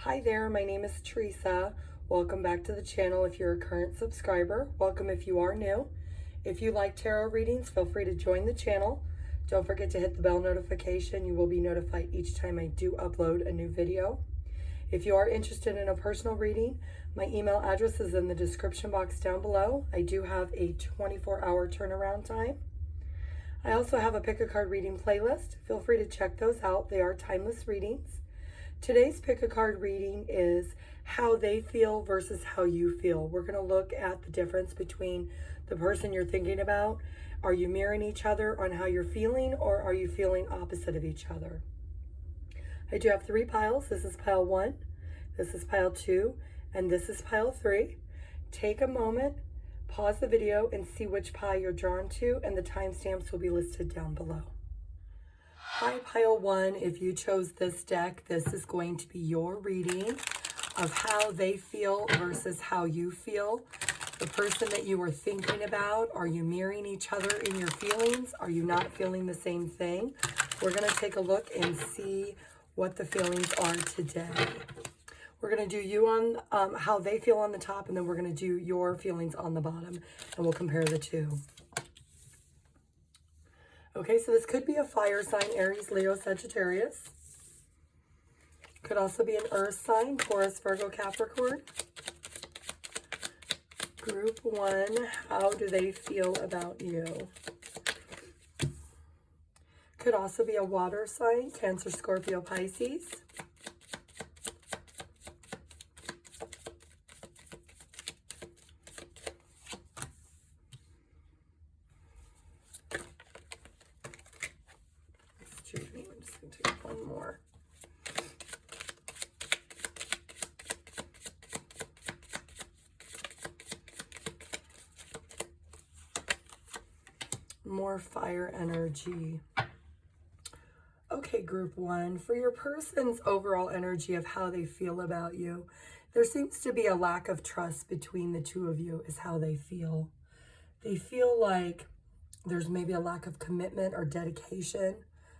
Hi there, my name is Teresa. Welcome back to the channel if you're a current subscriber. Welcome if you are new. If you like tarot readings, feel free to join the channel. Don't forget to hit the bell notification. You will be notified each time I do upload a new video. If you are interested in a personal reading, my email address is in the description box down below. I do have a 24-hour turnaround time. I also have a pick a card reading playlist. Feel free to check those out. They are timeless readings. Today's pick a card reading is how they feel versus how you feel. We're going to look at the difference between the person you're thinking about. Are you mirroring each other on how you're feeling, or are you feeling opposite of each other? I do have 3 piles. This is pile 1, this is pile 2, and this is pile 3. Take a moment, pause the video, and see which pile you're drawn to, and the timestamps will be listed down below. Hi, pile 1. If you chose this deck, this is going to be your reading of how they feel versus how you feel. The person that you were thinking about, are you mirroring each other in your feelings? Are you not feeling the same thing? We're going to take a look and see what the feelings are today. We're going to do you on how they feel on the top, and then we're going to do your feelings on the bottom, and we'll compare the two. Okay, so this could be a fire sign, Aries, Leo, Sagittarius. Could also be an earth sign, Taurus, Virgo, Capricorn. Group 1, how do they feel about you? Could also be a water sign, Cancer, Scorpio, Pisces. Excuse me, I'm just going to take one more. More fire energy. Okay, group 1, for your person's overall energy of how they feel about you, there seems to be a lack of trust between the two of you is how they feel. They feel like there's maybe a lack of commitment or dedication.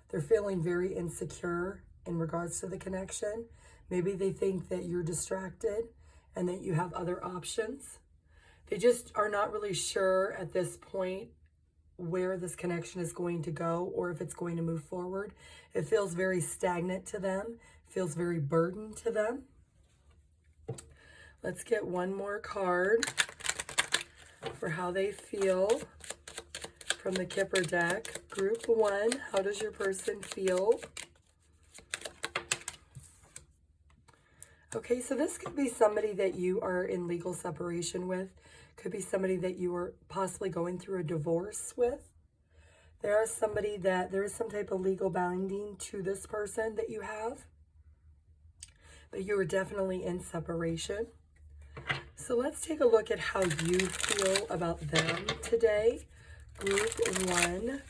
They're feeling very insecure in regards to the connection. Maybe they think that you're distracted and that you have other options. They just are not really sure at this point where this connection is going to go or if it's going to move forward. It feels very stagnant to them, feels very burdened to them. Let's get one more card for how they feel from the Kipper deck. Group 1, how does your person feel? Okay, so this could be somebody that you are in legal separation with. Could be somebody that you are possibly going through a divorce with. There is somebody that there is some type of legal binding to this person that you have. But you are definitely in separation. So let's take a look at how you feel about them today. Group 1,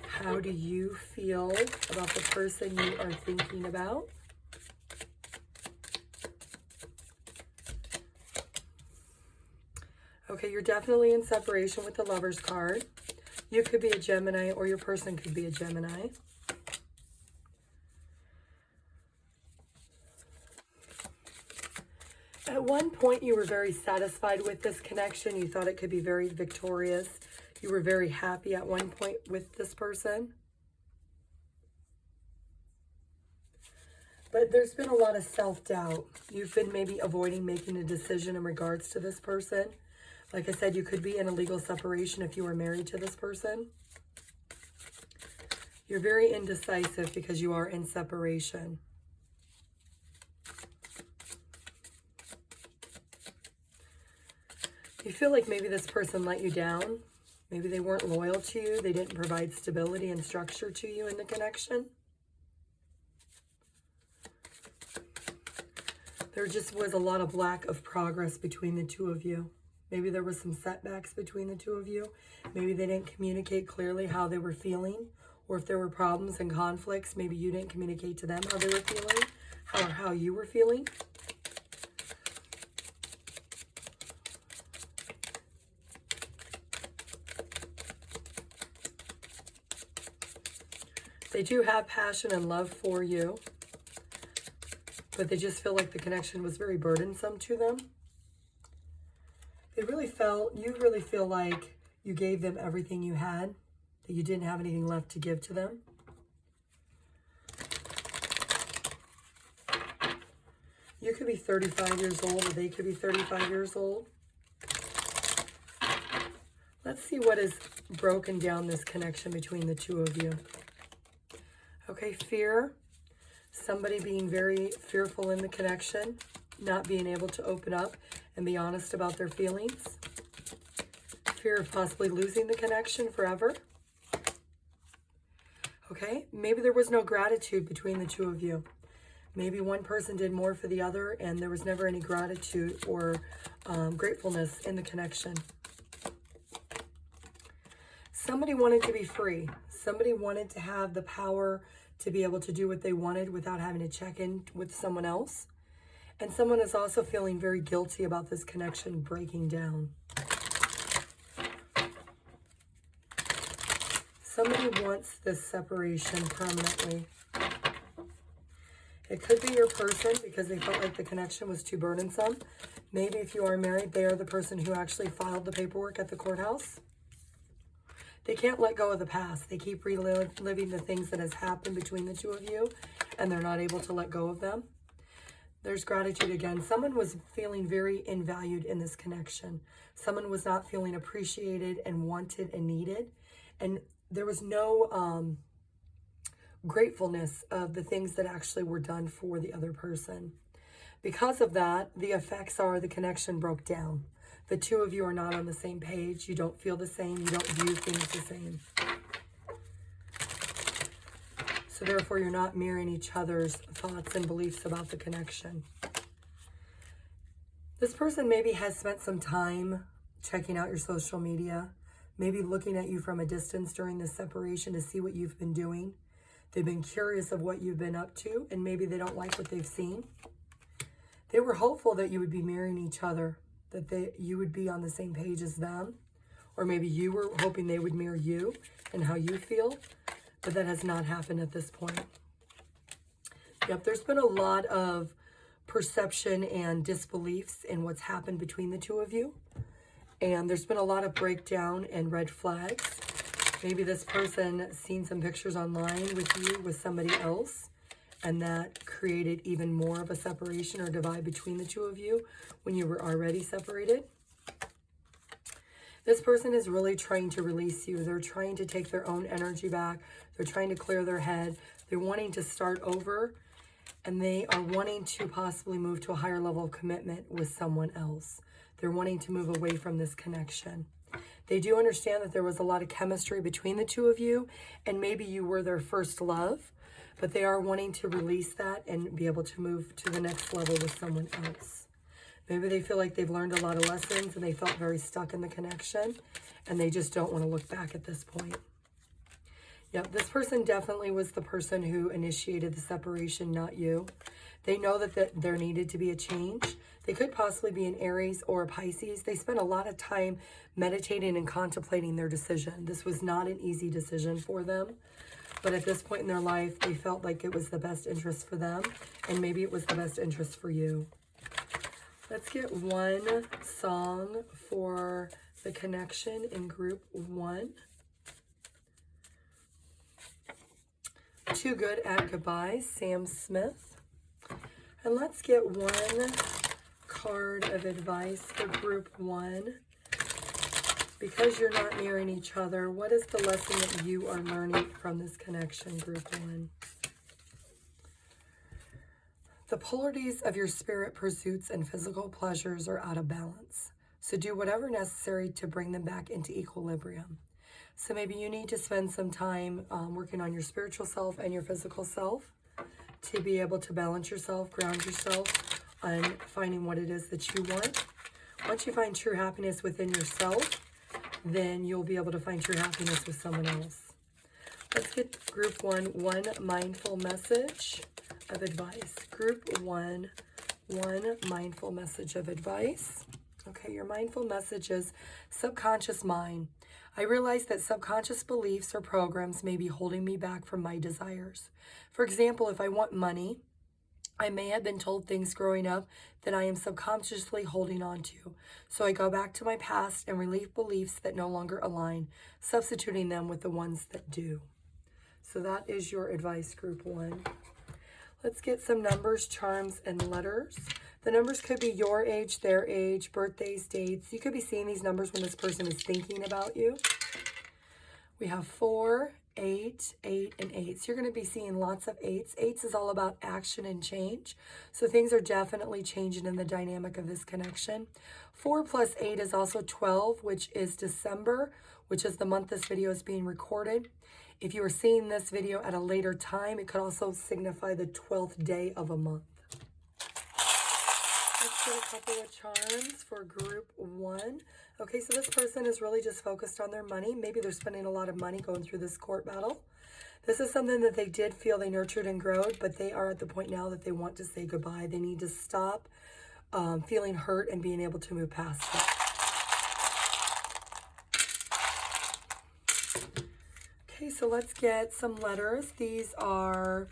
how do you feel about the person you are thinking about? Okay, you're definitely in separation with the Lover's card. You could be a Gemini, or your person could be a Gemini. At one point, you were very satisfied with this connection. You thought it could be very victorious. You were very happy at one point with this person. But there's been a lot of self-doubt. You've been maybe avoiding making a decision in regards to this person. Like I said, you could be in a legal separation if you were married to this person. You're very indecisive because you are in separation. You feel like maybe this person let you down. Maybe they weren't loyal to you. They didn't provide stability and structure to you in the connection. There just was a lot of lack of progress between the two of you. Maybe there was some setbacks between the two of you. Maybe they didn't communicate clearly how they were feeling, or if there were problems and conflicts, maybe you didn't communicate to them how they were feeling, or how you were feeling. They do have passion and love for you. but they just feel like the connection was very burdensome to them. You really feel like you gave them everything you had, that you didn't have anything left to give to them. You could be 35 years old, or they could be 35 years old. Let's see what has broken down this connection between the two of you. Okay, fear. Somebody being very fearful in the connection, not being able to open up and be honest about their feelings. Fear of possibly losing the connection forever. Okay, maybe there was no gratitude between the two of you. Maybe one person did more for the other and there was never any gratitude or gratefulness in the connection. Somebody wanted to be free. Somebody wanted to have the power to be able to do what they wanted without having to check in with someone else. And someone is also feeling very guilty about this connection breaking down. Somebody wants this separation permanently. It could be your person because they felt like the connection was too burdensome. Maybe if you are married, they are the person who actually filed the paperwork at the courthouse. They can't let go of the past. They keep reliving the things that has happened between the two of you, and they're not able to let go of them. There's gratitude again. Someone was feeling very invalued in this connection. Someone was not feeling appreciated and wanted and needed. And there was no gratefulness of the things that actually were done for the other person. Because of that, the effects are the connection broke down. The two of you are not on the same page. You don't feel the same. You don't view things the same. So therefore, you're not mirroring each other's thoughts and beliefs about the connection. This person maybe has spent some time checking out your social media, maybe looking at you from a distance during this separation to see what you've been doing. They've been curious of what you've been up to, and maybe they don't like what they've seen. They were hopeful that you would be mirroring each other, that you would be on the same page as them, or maybe you were hoping they would mirror you and how you feel, but that has not happened at this point. Yep, there's been a lot of perception and disbeliefs in what's happened between the two of you, and there's been a lot of breakdown and red flags. Maybe this person seen some pictures online with you with somebody else, and that created even more of a separation or divide between the two of you when you were already separated. This person is really trying to release you. They're trying to take their own energy back. They're trying to clear their head. They're wanting to start over, and they are wanting to possibly move to a higher level of commitment with someone else. They're wanting to move away from this connection. They do understand that there was a lot of chemistry between the two of you, and maybe you were their first love, but they are wanting to release that and be able to move to the next level with someone else. Maybe they feel like they've learned a lot of lessons and they felt very stuck in the connection, and they just don't want to look back at this point. Yep, this person definitely was the person who initiated the separation, not you. They know that there needed to be a change. They could possibly be an Aries or a Pisces. They spent a lot of time meditating and contemplating their decision. This was not an easy decision for them. But at this point in their life, they felt like it was the best interest for them. And maybe it was the best interest for you. Let's get one song for the connection in group 1. Too Good at Goodbye, Sam Smith. And let's get one card of advice for group 1. Because you're not mirroring each other, what is the lesson that you are learning from this connection, group 1? The polarities of your spirit pursuits and physical pleasures are out of balance. So do whatever necessary to bring them back into equilibrium. So maybe you need to spend some time working on your spiritual self and your physical self to be able to balance yourself, ground yourself, on finding what it is that you want. Once you find true happiness within yourself, then you'll be able to find true happiness with someone else. Let's get group 1, one mindful message of advice. Group 1, one mindful message of advice. Okay, your mindful message is subconscious mind. I realize that subconscious beliefs or programs may be holding me back from my desires. For example, if I want money, I may have been told things growing up that I am subconsciously holding on to. So I go back to my past and relieve beliefs that no longer align, substituting them with the ones that do. So that is your advice, group 1. Let's get some numbers, charms, and letters. The numbers could be your age, their age, birthdays, dates. You could be seeing these numbers when this person is thinking about you. We have 4, 8, 8, and 8. So you're going to be seeing lots of 8s. 8s is all about action and change. So things are definitely changing in the dynamic of this connection. 4 plus 8 is also 12, which is December, which is the month this video is being recorded. If you are seeing this video at a later time, it could also signify the 12th day of a month. Let's get a couple of charms for group 1. Okay, so this person is really just focused on their money. Maybe they're spending a lot of money going through this court battle. This is something that they did feel they nurtured and growed, but they are at the point now that they want to say goodbye. They need to stop feeling hurt and being able to move past it. Okay, so let's get some letters. These are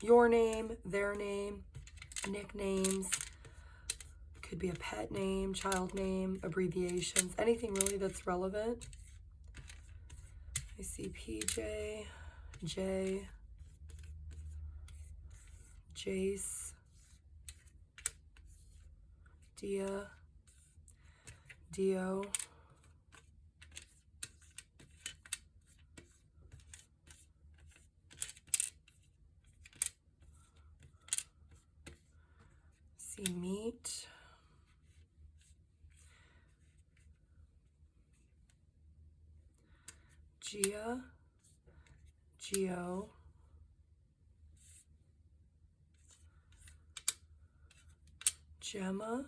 your name, their name, nicknames. Could be a pet name, child name, abbreviations, anything really that's relevant. I see PJ, J, Jace, Dia, Dio, see Meat, Gia, Geo, Gemma,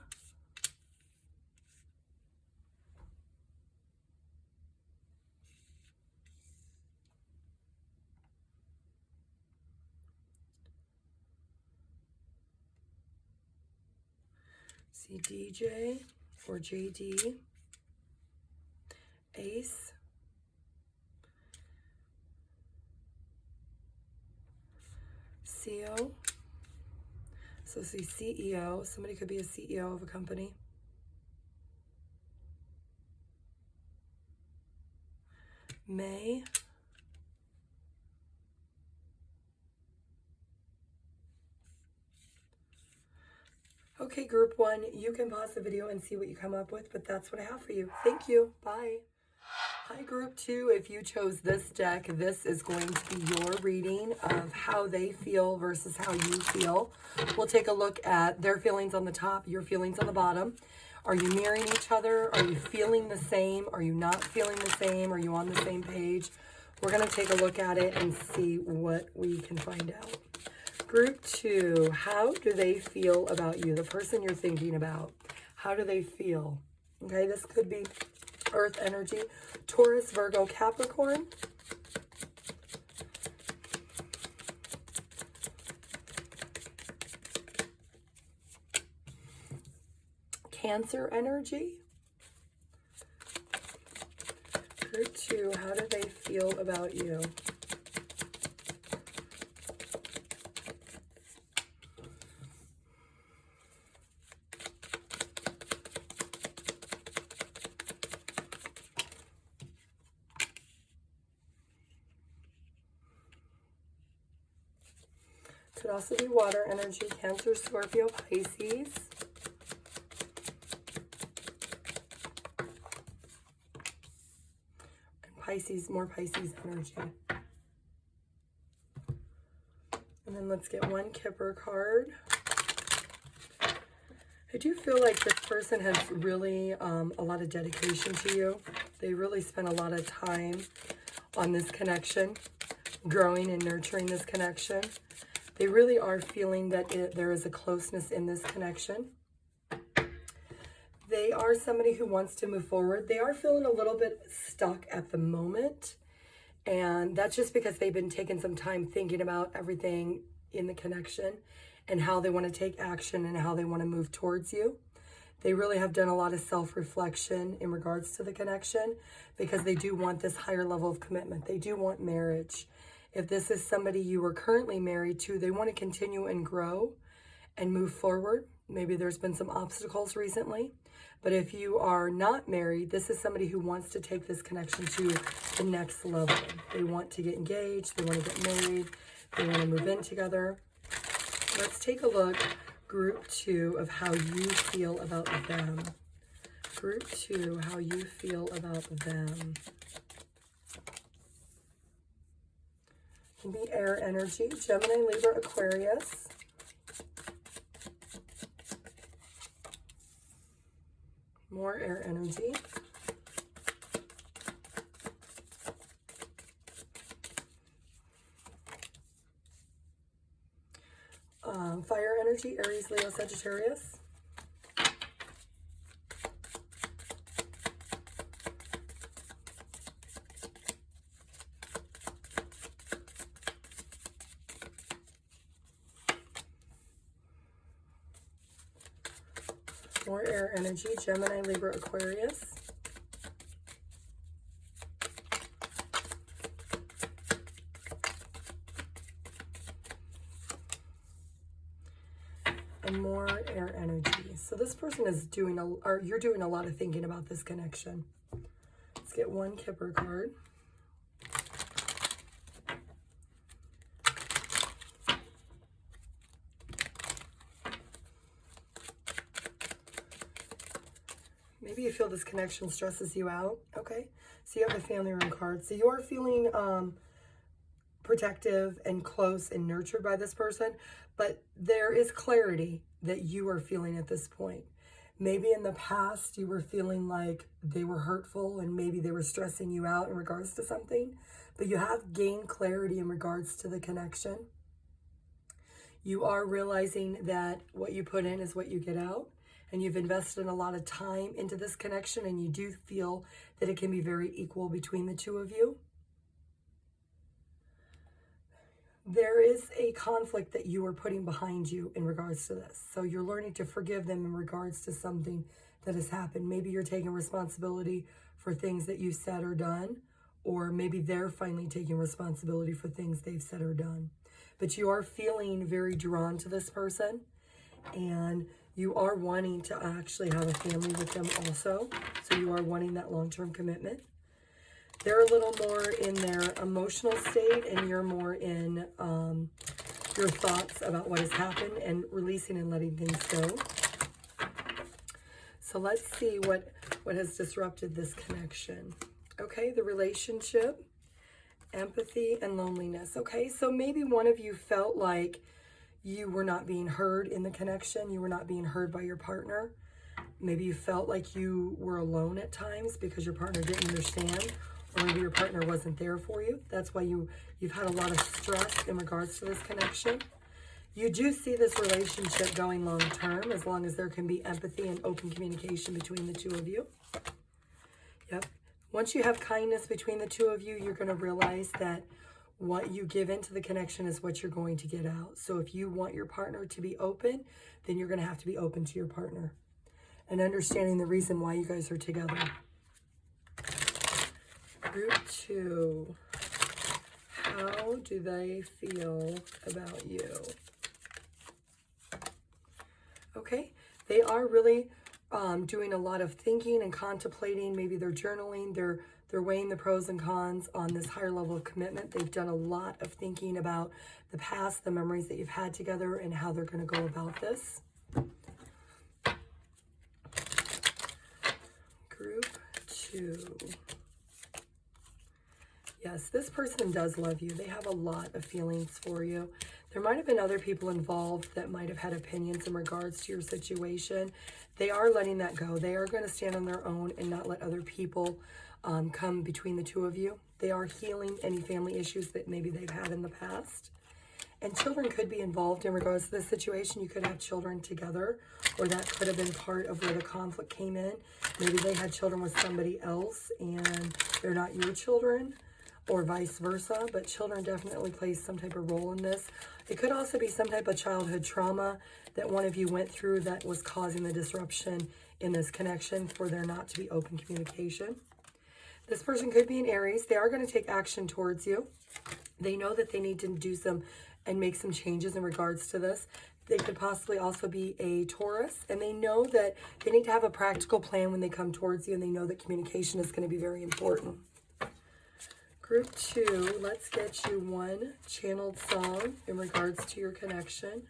see DJ or JD, Ace, CEO, so see CEO, somebody could be a CEO of a company. May, okay, group 1, you can pause the video and see what you come up with, but that's what I have for you. Thank you. Bye. Hi, group 2. If you chose this deck, this is going to be your reading of how they feel versus how you feel. We'll take a look at their feelings on the top, your feelings on the bottom. Are you mirroring each other? Are you feeling the same? Are you not feeling the same? Are you on the same page? We're going to take a look at it and see what we can find out. Group 2, how do they feel about you? The person you're thinking about. How do they feel? Okay, this could be Earth energy, Taurus, Virgo, Capricorn. Cancer energy. Group 2, how do they feel about you? Could also be water energy, Cancer, Scorpio, Pisces. And Pisces, more Pisces energy. And then let's get one Kipper card. I do feel like this person has really a lot of dedication to you. They really spent a lot of time on this connection, growing and nurturing this connection. They really are feeling that there is a closeness in this connection. They are somebody who wants to move forward. They are feeling a little bit stuck at the moment. And that's just because they've been taking some time thinking about everything in the connection and how they want to take action and how they want to move towards you. They really have done a lot of self-reflection in regards to the connection because they do want this higher level of commitment. They do want marriage. If this is somebody you are currently married to, they want to continue and grow and move forward. Maybe there's been some obstacles recently. But if you are not married, this is somebody who wants to take this connection to the next level. They want to get engaged. They want to get married. They want to move in together. Let's take a look, group 2, of how you feel about them. Group 2, how you feel about them. It can be air energy, Gemini, Libra, Aquarius. More air energy. Fire energy, Aries, Leo, Sagittarius. More air energy, Gemini, Libra, Aquarius. And more air energy. So this person is doing, or you're doing a lot of thinking about this connection. Let's get one Kipper card. Maybe you feel this connection stresses you out. Okay, so you have the family room card. So you are feeling protective and close and nurtured by this person, but there is clarity that you are feeling at this point. Maybe in the past you were feeling like they were hurtful and maybe they were stressing you out in regards to something, but you have gained clarity in regards to the connection. You are realizing that what you put in is what you get out, and you've invested a lot of time into this connection, and you do feel that it can be very equal between the two of you. There is a conflict that you are putting behind you in regards to this. So you're learning to forgive them in regards to something that has happened. Maybe you're taking responsibility for things that you've said or done, or maybe they're finally taking responsibility for things they've said or done. But you are feeling very drawn to this person, and you are wanting to actually have a family with them also. So you are wanting that long-term commitment. They're a little more in their emotional state, and you're more in your thoughts about what has happened and releasing and letting things go. So let's see what has disrupted this connection. Okay, the relationship, empathy, and loneliness. Okay, so maybe one of you felt like you were not being heard in the connection. You were not being heard by your partner. Maybe you felt like you were alone at times because your partner didn't understand, or maybe your partner wasn't there for you. That's why you've had a lot of stress in regards to this connection. You do see this relationship going long term, as long as there can be empathy and open communication between the two of you. Yep. Once you have kindness between the two of you, you're going to realize that what you give into the connection is what you're going to get out. So if you want your partner to be open, then you're going to have to be open to your partner. And understanding the reason why you guys are together. Group 2. How do they feel about you? Okay, they are really doing a lot of thinking and contemplating. Maybe they're journaling. They're weighing the pros and cons on this higher level of commitment. They've done a lot of thinking about the past, the memories that you've had together, and how they're going to go about this. Group 2. Yes, this person does love you. They have a lot of feelings for you. There might have been other people involved that might have had opinions in regards to your situation. They are letting that go. They are going to stand on their own and not let other people come between the two of you. They are healing any family issues that maybe they've had in the past. And children could be involved in regards to this situation. You could have children together, or that could have been part of where the conflict came in. Maybe they had children with somebody else and they're not your children, or vice versa, but children definitely play some type of role in this. It could also be some type of childhood trauma that one of you went through that was causing the disruption in this connection for there not to be open communication. This person could be an Aries. They are going to take action towards you. They know that they need to do some and make some changes in regards to this. They could possibly also be a Taurus, and they know that they need to have a practical plan when they come towards you, and they know that communication is going to be very important. Group 2, let's get you one channeled song in regards to your connection.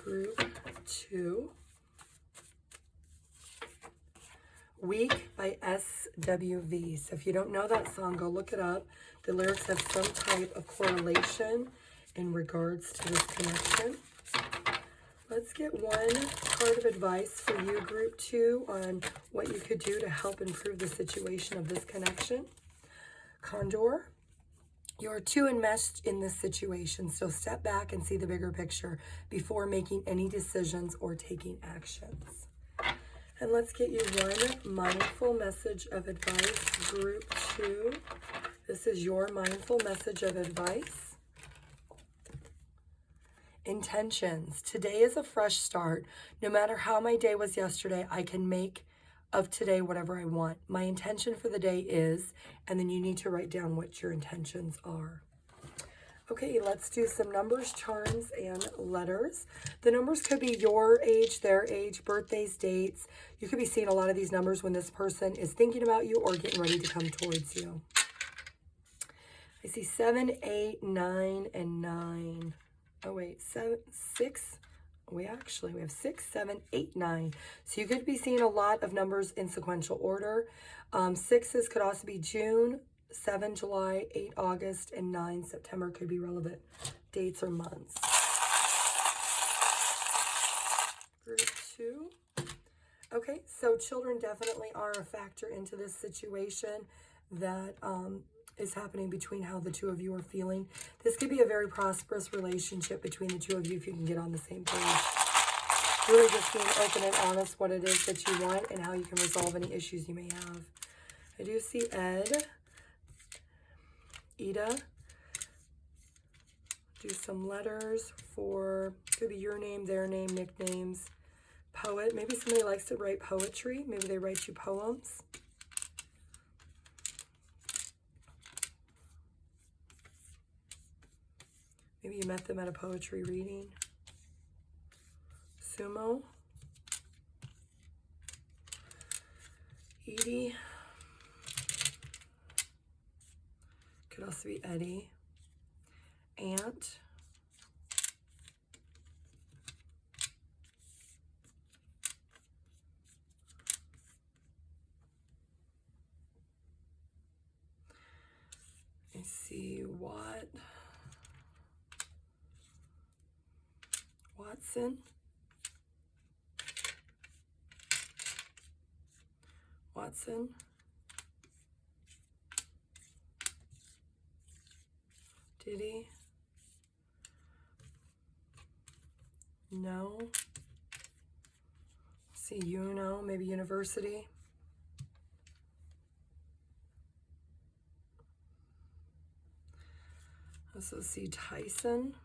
Group 2. Weak by SWV. So if you don't know that song, go look it up. The lyrics have some type of correlation in regards to this connection. Let's get one card of advice for you, Group 2, on what you could do to help improve the situation of this connection. Condor, you're too enmeshed in this situation, so step back and see the bigger picture before making any decisions or taking actions. And let's get you one mindful message of advice, Group 2. This is your mindful message of advice. Intentions. Today is a fresh start. No matter how my day was yesterday, I can make of today whatever I want. My intention for the day is, and then you need to write down what your intentions are. Okay, let's do some numbers, charms, and letters. The numbers could be your age, their age, birthdays, dates. You could be seeing a lot of these numbers when this person is thinking about you or getting ready to come towards you. I see 7, 8, 9, and 9. Oh, wait, 7, 6. We have 6, 7, 8, 9. So you could be seeing a lot of numbers in sequential order. 6s could also be June, 7, July, 8, August, and 9, September could be relevant dates or months. Group 2. Okay, so children definitely are a factor into this situation that is happening between how the two of you are feeling. This could be a very prosperous relationship between the two of you if you can get on the same page. Really just being open and honest what it is that you want and how you can resolve any issues you may have. I do see Ed, Ida. Do some letters for, could be your name, their name, nicknames. Poet, maybe somebody likes to write poetry. Maybe they write you poems. Maybe you met them at a poetry reading. Sumo. Edie. Could also be Eddie. Aunt. I see Watson. Diddy. No. See maybe university. Also see Tyson.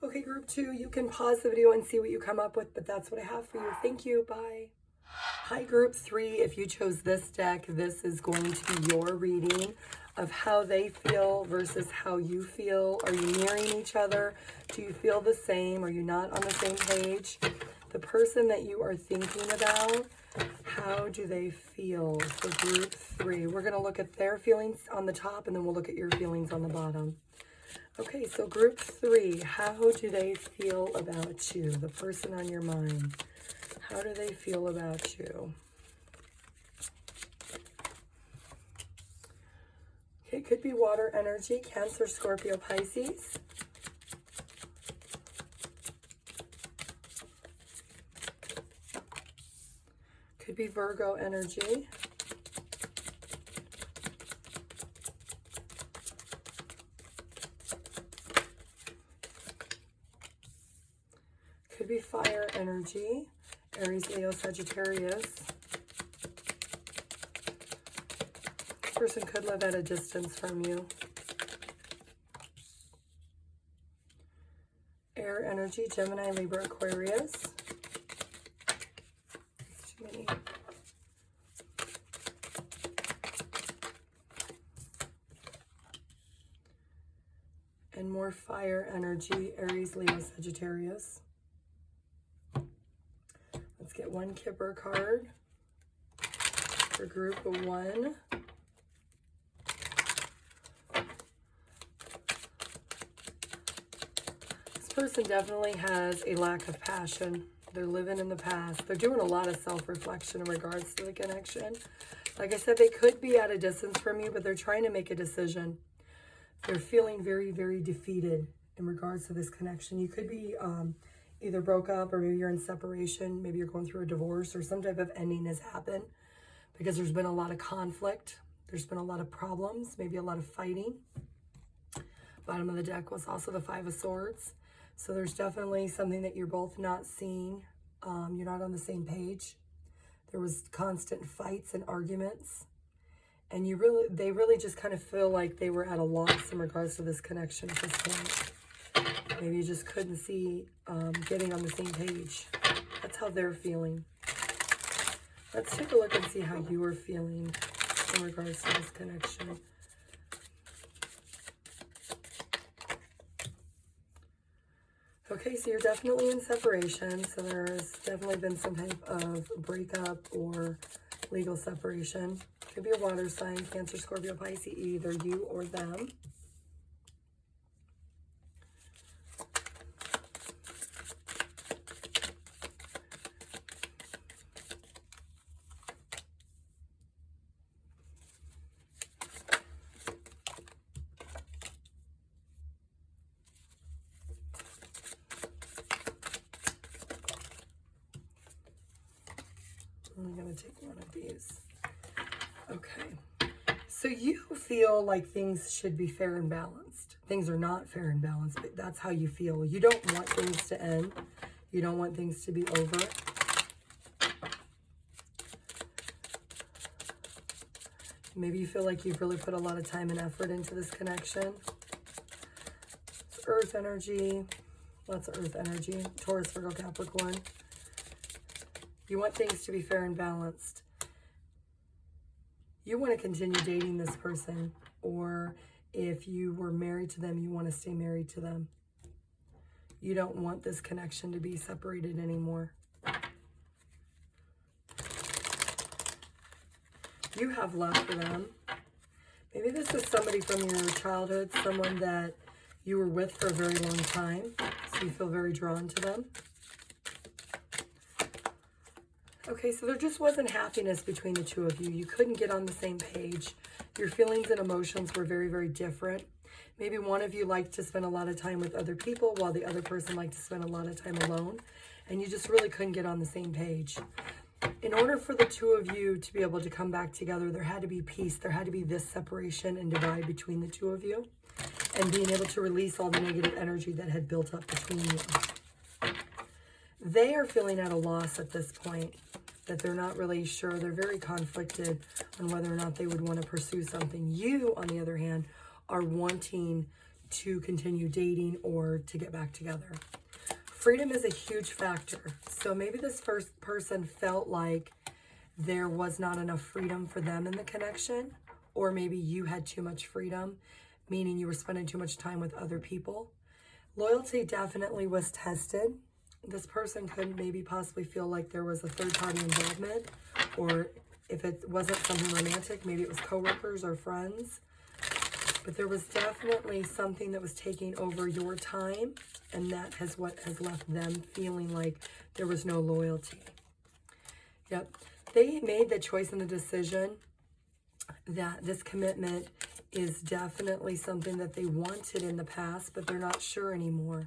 Okay, Group 2, you can pause the video and see what you come up with, but that's what I have for you. Thank you. Bye. Hi, Group 3. If you chose this deck, this is going to be your reading of how they feel versus how you feel. Are you mirroring each other? Do you feel the same? Are you not on the same page? The person that you are thinking about, how do they feel? For Group 3, we're going to look at their feelings on the top, and then we'll look at your feelings on the bottom. Okay, so Group 3, how do they feel about you? The person on your mind. How do they feel about you? Okay, it could be water energy, Cancer, Scorpio, Pisces. Could be Virgo energy. Could be fire energy, Aries, Leo, Sagittarius. This person could live at a distance from you. Air energy, Gemini, Libra, Aquarius. Too many. And more fire energy, Aries, Leo, Sagittarius. Let's get one Kipper card for group of 1. This person definitely has a lack of passion. They're living in the past. They're doing a lot of self-reflection in regards to the connection. Like I said, they could be at a distance from you, but they're trying to make a decision. They're feeling very, very defeated in regards to this connection. You could be either broke up, or maybe you're in separation. Maybe you're going through a divorce, or some type of ending has happened because there's been a lot of conflict. There's been a lot of problems, maybe a lot of fighting. Bottom of the deck was also the 5 of Swords. So there's definitely something that you're both not seeing. You're not on the same page. There was constant fights and arguments. And they really just kind of feel like they were at a loss in regards to this connection at this point. Maybe you just couldn't see getting on the same page. That's how they're feeling. Let's take a look and see how you are feeling in regards to this connection. Okay, so you're definitely in separation. So there's definitely been some type of breakup or legal separation. Could be a water sign, Cancer, Scorpio, Pisces, either you or them. I'm going to take one of these. Okay. So you feel like things should be fair and balanced. Things are not fair and balanced, but that's how you feel. You don't want things to end. You don't want things to be over. Maybe you feel like you've really put a lot of time and effort into this connection. It's Earth energy. Lots of Earth energy. Taurus, Virgo, Capricorn. You want things to be fair and balanced. You want to continue dating this person, or if you were married to them, you want to stay married to them. You don't want this connection to be separated anymore. You have love for them. Maybe this is somebody from your childhood, someone that you were with for a very long time, so you feel very drawn to them. Okay, so there just wasn't happiness between the two of you. You couldn't get on the same page. Your feelings and emotions were very, very different. Maybe one of you liked to spend a lot of time with other people while the other person liked to spend a lot of time alone. And you just really couldn't get on the same page. In order for the two of you to be able to come back together, there had to be peace. There had to be this separation and divide between the two of you. And being able to release all the negative energy that had built up between you. They are feeling at a loss at this point, that they're not really sure. They're very conflicted on whether or not they would want to pursue something. You, on the other hand, are wanting to continue dating or to get back together. Freedom is a huge factor. So maybe this first person felt like there was not enough freedom for them in the connection, or maybe you had too much freedom, meaning you were spending too much time with other people. Loyalty definitely was tested. This person could maybe possibly feel like there was a third-party involvement, or if it wasn't something romantic, maybe it was coworkers or friends. But there was definitely something that was taking over your time, and that is what has left them feeling like there was no loyalty. Yep. They made the choice and the decision that this commitment is definitely something that they wanted in the past, but they're not sure anymore.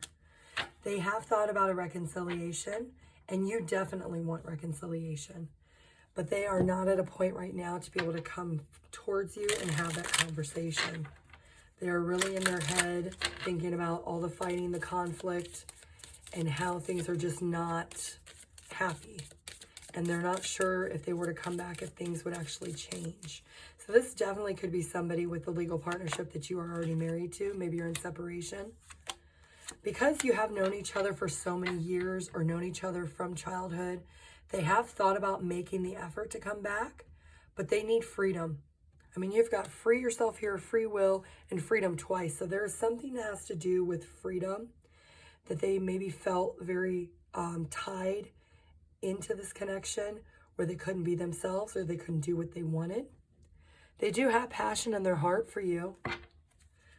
They have thought about a reconciliation, and you definitely want reconciliation. But they are not at a point right now to be able to come towards you and have that conversation. They are really in their head thinking about all the fighting, the conflict, and how things are just not happy. And they're not sure if they were to come back, if things would actually change. So this definitely could be somebody with a legal partnership that you are already married to. Maybe you're in separation. Because you have known each other for so many years, or known each other from childhood, they have thought about making the effort to come back, but they need freedom. I mean, you've got free yourself here, free will, and freedom twice. So there is something that has to do with freedom that they maybe felt very tied into this connection where they couldn't be themselves or they couldn't do what they wanted. They do have passion in their heart for you,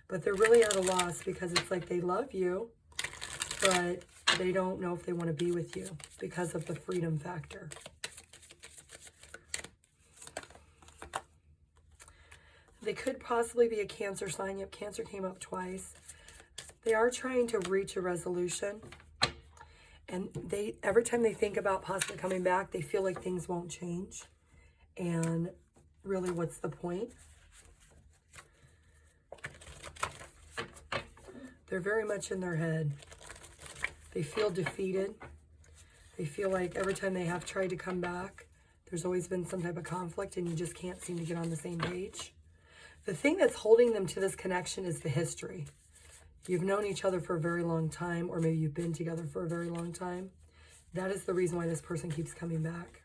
but they're really at a loss because it's like they love you, but they don't know if they want to be with you because of the freedom factor. They could possibly be a Cancer sign. Yep, Cancer came up twice. They are trying to reach a resolution. And every time they think about possibly coming back, they feel like things won't change. And really, what's the point? They're very much in their head. They feel defeated. They feel like every time they have tried to come back, there's always been some type of conflict and you just can't seem to get on the same page. The thing that's holding them to this connection is the history. You've known each other for a very long time, or maybe you've been together for a very long time. That is the reason why this person keeps coming back.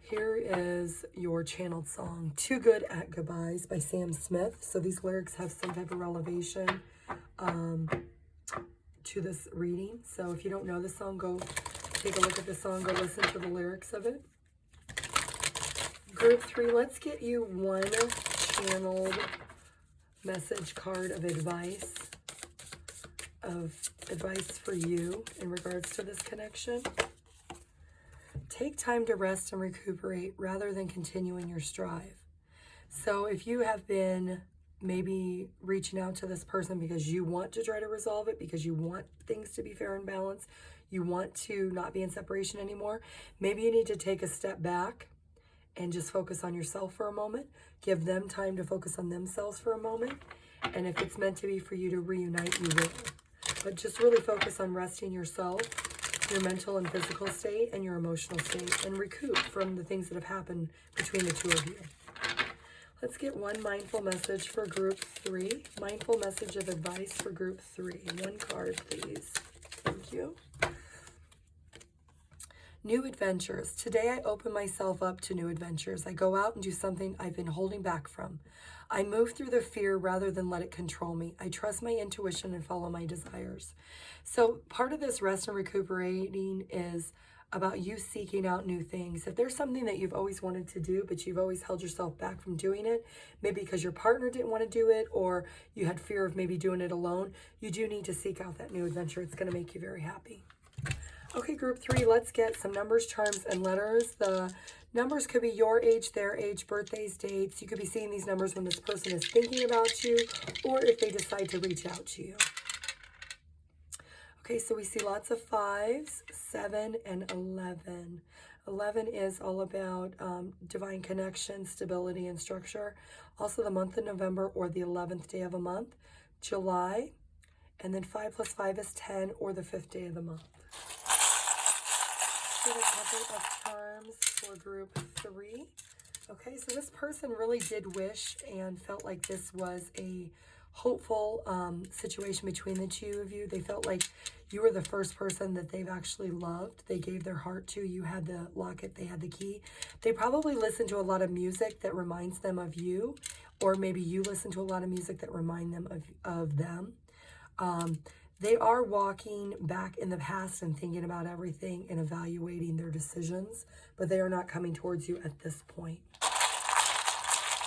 Here is your channeled song, Too Good at Goodbyes by Sam Smith. So these lyrics have some type of relevation to this reading. So if you don't know the song, go take a look at the song, go listen to the lyrics of it. Group 3, let's get you one channeled message card of advice for you in regards to this connection. Take time to rest and recuperate rather than continuing your strive. So if you have been maybe reaching out to this person because you want to try to resolve it, because you want things to be fair and balanced, you want to not be in separation anymore, maybe you need to take a step back and just focus on yourself for a moment. Give them time to focus on themselves for a moment. And if it's meant to be for you to reunite, you will. But just really focus on resting yourself, your mental and physical state, and your emotional state, and recoup from the things that have happened between the two of you. Let's get one mindful message for group 3. Mindful message of advice for group 3. One card, please. Thank you. New adventures. Today I open myself up to new adventures. I go out and do something I've been holding back from. I move through the fear rather than let it control me. I trust my intuition and follow my desires. So part of this rest and recuperating is about you seeking out new things. If there's something that you've always wanted to do, but you've always held yourself back from doing it, maybe because your partner didn't want to do it, or you had fear of maybe doing it alone, you do need to seek out that new adventure. It's going to make you very happy. Okay, group 3, let's get some numbers, charms, and letters. The numbers could be your age, their age, birthdays, dates. You could be seeing these numbers when this person is thinking about you or if they decide to reach out to you. Okay, so we see lots of 5s, 7, and 11. 11 is all about divine connection, stability, and structure. Also the month of November or the 11th day of a month, July, and then 5 plus 5 is 10 or the 5th day of the month. Get a couple of charms for group 3. Okay, so this person really did wish and felt like this was a hopeful situation between the two of you. They felt like you were the first person that they've actually loved. They gave their heart to. You had the locket, they had the key. They probably listened to a lot of music that reminds them of you, or maybe you listen to a lot of music that remind them of them. They are walking back in the past and thinking about everything and evaluating their decisions, but they are not coming towards you at this point.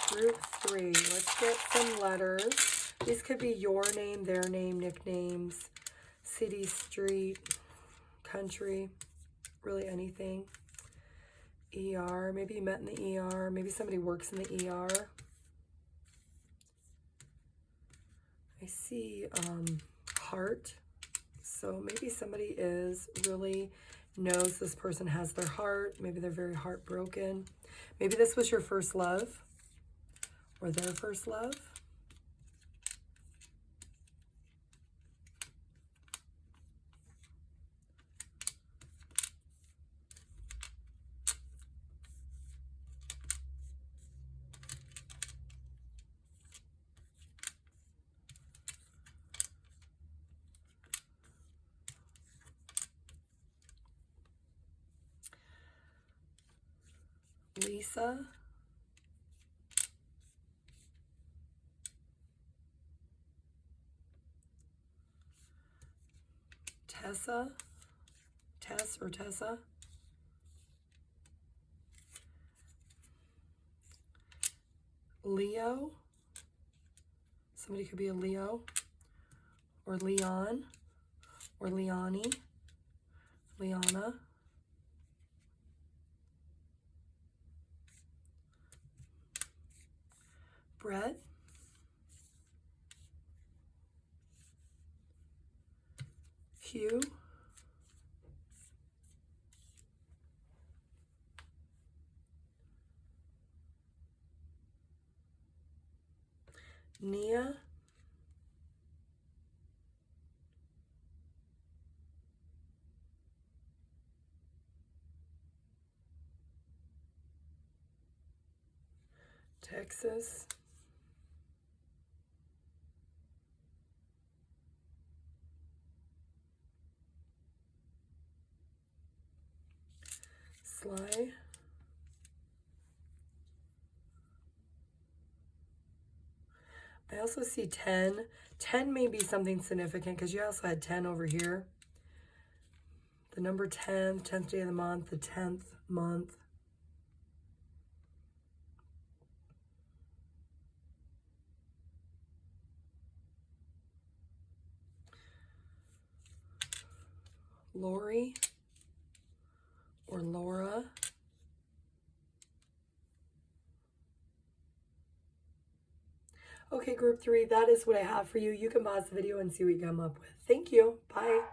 Group 3, let's get some letters. These could be your name, their name, nicknames, city, street, country, really anything. ER, maybe you met in the ER, maybe somebody works in the ER. I see heart. So maybe somebody really knows this person has their heart. Maybe they're very heartbroken. Maybe this was your first love or their first love. Lisa, Tess or Tessa. Leo. Somebody could be a Leo. Or Leon. Or Leonie. Liana. Brett. Hugh. Nia. Texas. Sly. I also see 10. 10 may be something significant because you also had 10 over here. The number 10, 10th day of the month, the 10th month. Lori or Laura. Okay, group 3, that is what I have for you. You can pause the video and see what you come up with. Thank you. Bye.